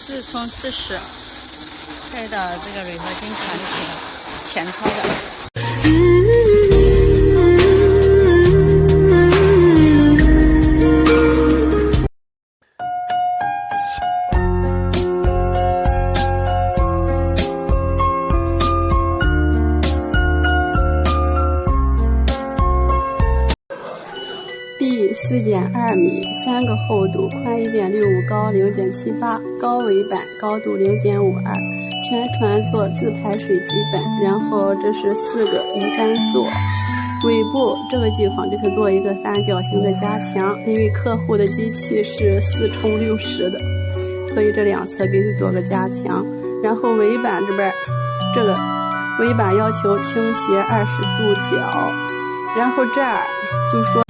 自充40，配的这个铝合金船体，前操的。地4.2米，3个厚度，宽1.65，高0.78，高尾板，高度0.52，全船做自排水基本。然后这是4个鱼竿座，尾部这个地方就是做一个三角形的加强，因为客户的机器是4×60的，所以这两侧给它做个加强。然后尾板这边，这个尾板要求倾斜20度角，然后这儿就说